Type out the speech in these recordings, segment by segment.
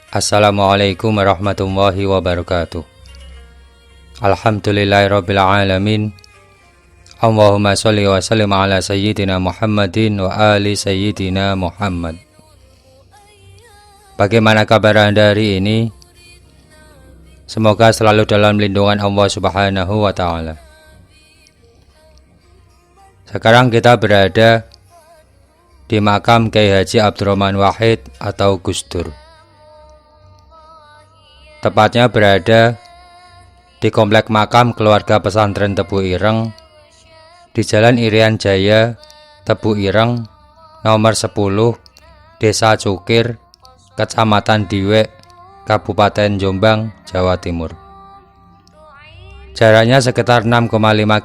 Assalamualaikum warahmatullahi wabarakatuh. Alhamdulillahirabbil alamin. Allahumma sholli wa sallim ala sayyidina Muhammadin wa ali sayyidina Muhammad. Bagaimana kabar Anda hari ini? Semoga selalu dalam lindungan Allah Subhanahu wa taala. Sekarang kita berada di makam Kyai Haji Abdurrahman Wahid atau Gus Dur. Tepatnya berada di komplek makam keluarga pesantren Tebu Ireng di Jalan Irian Jaya, Tebu Ireng, nomor 10, Desa Cukir, Kecamatan Diwek, Kabupaten Jombang, Jawa Timur. Jaraknya sekitar 6,5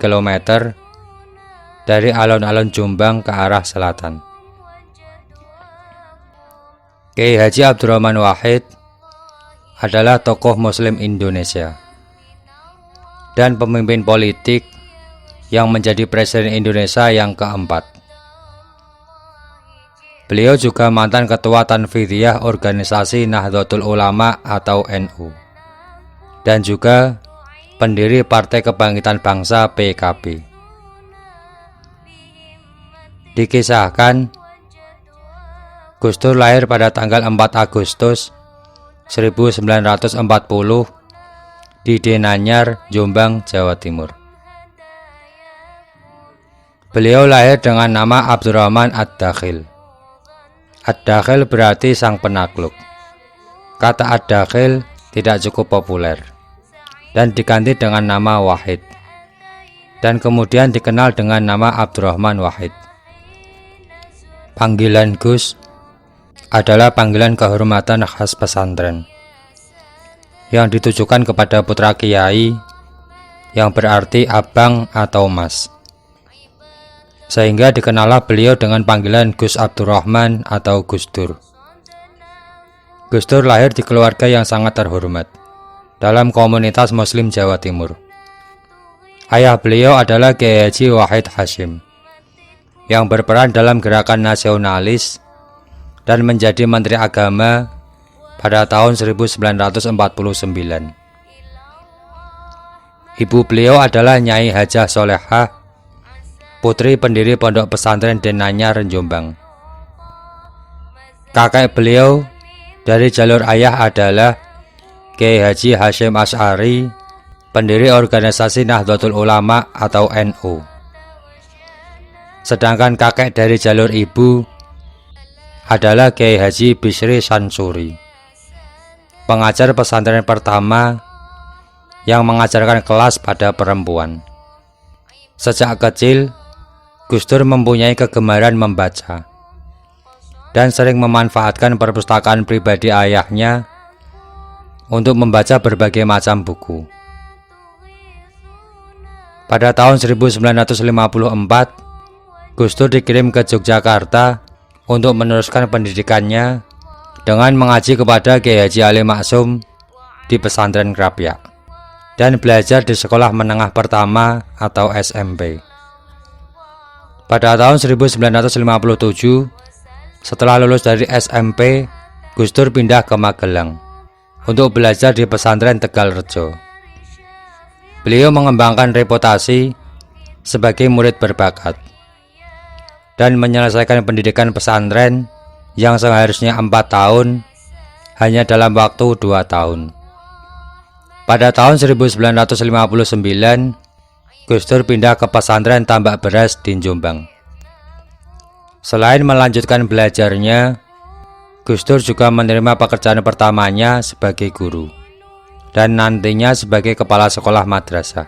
km dari alun-alun Jombang ke arah selatan. Kyai Haji Abdurrahman Wahid adalah tokoh Muslim Indonesia dan pemimpin politik yang menjadi Presiden Indonesia yang keempat. Beliau juga mantan Ketua Tanfidiyah Organisasi Nahdlatul Ulama atau NU dan juga pendiri Partai Kebangkitan Bangsa PKB. Dikisahkan Gus Dur lahir pada tanggal 4 Agustus 1940 di Denanyar, Jombang, Jawa Timur. Beliau lahir dengan nama Abdurrahman Ad-Dakhil. Ad-Dakhil berarti sang penakluk. Kata Ad-Dakhil tidak cukup populer dan diganti dengan nama Wahid, dan kemudian dikenal dengan nama Abdurrahman Wahid. Panggilan Gus adalah panggilan kehormatan khas pesantren yang ditujukan kepada putra kiai yang berarti abang atau mas, sehingga dikenallah beliau dengan panggilan Gus Abdurrahman atau Gus Dur. Gus Dur lahir di keluarga yang sangat terhormat dalam komunitas Muslim Jawa Timur. Ayah beliau adalah Kyai Haji Wahid Hasyim yang berperan dalam gerakan nasionalis dan menjadi Menteri Agama pada tahun 1949. Ibu beliau adalah Nyai Hajah Solehah, putri pendiri Pondok Pesantren Denanyar, Jombang. Kakek beliau dari jalur ayah adalah Kyai Haji Hasyim Asy'ari, pendiri Organisasi Nahdlatul Ulama atau NU. Sedangkan kakek dari jalur ibu adalah Kyai Haji Bisri Sansuri, pengajar pesantren pertama yang mengajarkan kelas pada perempuan. Sejak kecil, Gus Dur mempunyai kegemaran membaca dan sering memanfaatkan perpustakaan pribadi ayahnya untuk membaca berbagai macam buku. Pada tahun 1954, Gus Dur dikirim ke Yogyakarta untuk meneruskan pendidikannya dengan mengaji kepada Kyai Haji Ali Maksum di pesantren Krapyak dan belajar di sekolah menengah pertama atau SMP. Pada tahun 1957, setelah lulus dari SMP, Gus Dur pindah ke Magelang untuk belajar di pesantren Tegalrejo. Beliau mengembangkan reputasi sebagai murid berbakat dan menyelesaikan pendidikan pesantren yang seharusnya 4 tahun hanya dalam waktu 2 tahun. Pada tahun 1959, Gus Dur pindah ke pesantren Tambak Beras di Jombang. Selain melanjutkan belajarnya, Gus Dur juga menerima pekerjaan pertamanya sebagai guru dan nantinya sebagai kepala sekolah madrasah.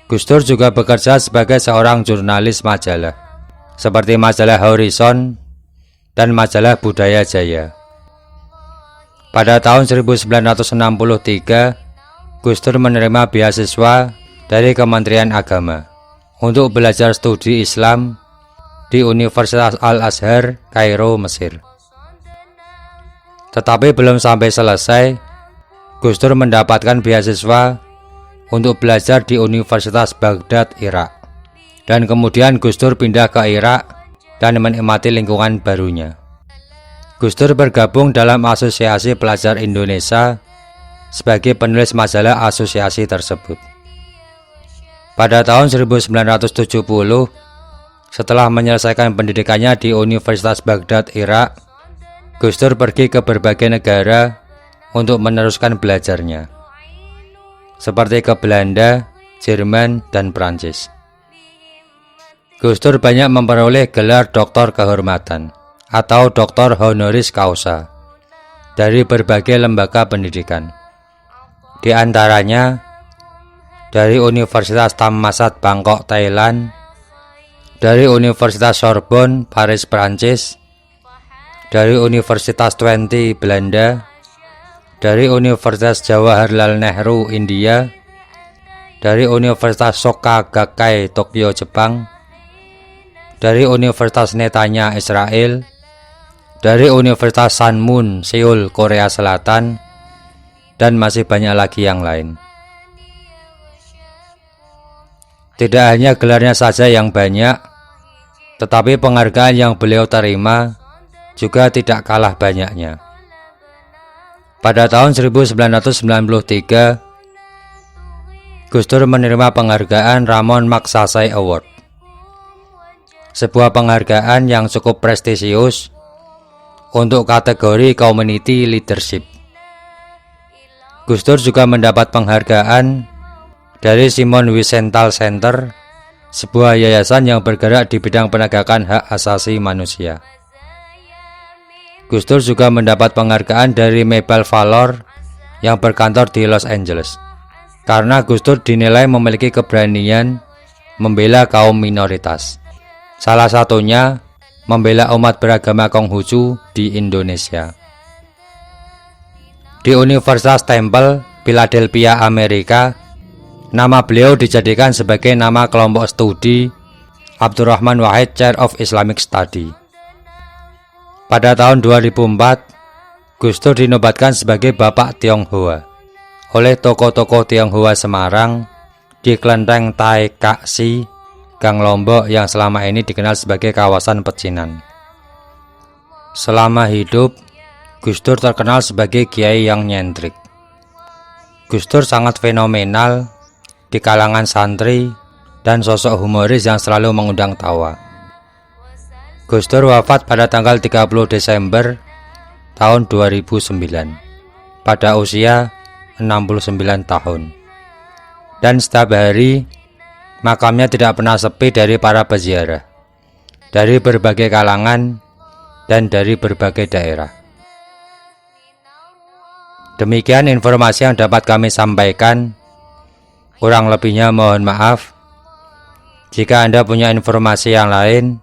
Gus Dur juga bekerja sebagai seorang jurnalis majalah seperti majalah Horizon dan majalah Budaya Jaya. Pada tahun 1963, Gus Dur menerima beasiswa dari Kementerian Agama untuk belajar studi Islam di Universitas Al-Azhar, Kairo, Mesir. Tetapi belum sampai selesai, Gus Dur mendapatkan beasiswa untuk belajar di Universitas Baghdad, Irak. Dan kemudian Gus Dur pindah ke Irak dan menikmati lingkungan barunya. Gus Dur bergabung dalam Asosiasi Pelajar Indonesia sebagai penulis majalah asosiasi tersebut. Pada tahun 1970, setelah menyelesaikan pendidikannya di Universitas Baghdad, Irak, Gus Dur pergi ke berbagai negara untuk meneruskan belajarnya, seperti ke Belanda, Jerman, dan Prancis. Gus Dur banyak memperoleh gelar doktor kehormatan atau doktor honoris causa dari berbagai lembaga pendidikan. Di antaranya dari Universitas Thammasat Bangkok, Thailand, dari Universitas Sorbonne, Paris, Prancis, dari Universitas Twente, Belanda, dari Universitas Jawaharlal Nehru, India, dari Universitas Soka Gakkai, Tokyo, Jepang, dari Universitas Netanya, Israel, dari Universitas Sanmun, Seoul, Korea Selatan, dan masih banyak lagi yang lain. Tidak hanya gelarnya saja yang banyak, tetapi penghargaan yang beliau terima juga tidak kalah banyaknya. Pada tahun 1993, Gus Dur menerima penghargaan Ramon Magsaysay Award, sebuah penghargaan yang cukup prestisius untuk kategori Community Leadership. Gus Dur juga mendapat penghargaan dari Simon Wiesenthal Center, sebuah yayasan yang bergerak di bidang penegakan hak asasi manusia. Gus Dur juga mendapat penghargaan dari Mebel Valor yang berkantor di Los Angeles, karena Gus Dur dinilai memiliki keberanian membela kaum minoritas. Salah satunya membela umat beragama Konghucu di Indonesia. Di Universitas Temple, Philadelphia, Amerika, nama beliau dijadikan sebagai nama kelompok studi Abdurrahman Wahid Chair of Islamic Study. Pada tahun 2004, Gus Dur dinobatkan sebagai Bapak Tionghoa oleh tokoh-tokoh Tionghoa Semarang di Kelenteng Tai Kak Si, Gang Lombok yang selama ini dikenal sebagai kawasan pecinan. Selama hidup, Gus Dur terkenal sebagai kiai yang nyentrik. Gus Dur sangat fenomenal di kalangan santri dan sosok humoris yang selalu mengundang tawa. Gus Dur wafat pada tanggal 30 Desember tahun 2009 pada usia 69 tahun. Dan setiap hari makamnya tidak pernah sepi dari para peziarah dari berbagai kalangan dan dari berbagai daerah. Demikian informasi yang dapat kami sampaikan. Kurang lebihnya mohon maaf. Jika Anda punya informasi yang lain,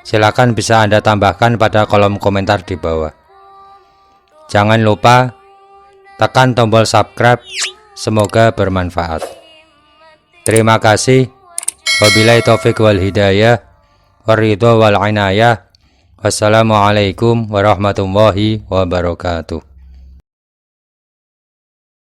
silakan bisa Anda tambahkan pada kolom komentar di bawah. Jangan lupa tekan tombol subscribe. Semoga bermanfaat. Terima kasih. Wabillahi taufiq wal hidayah. Waridho wal inayah. Wassalamualaikum warahmatullahi wabarakatuh.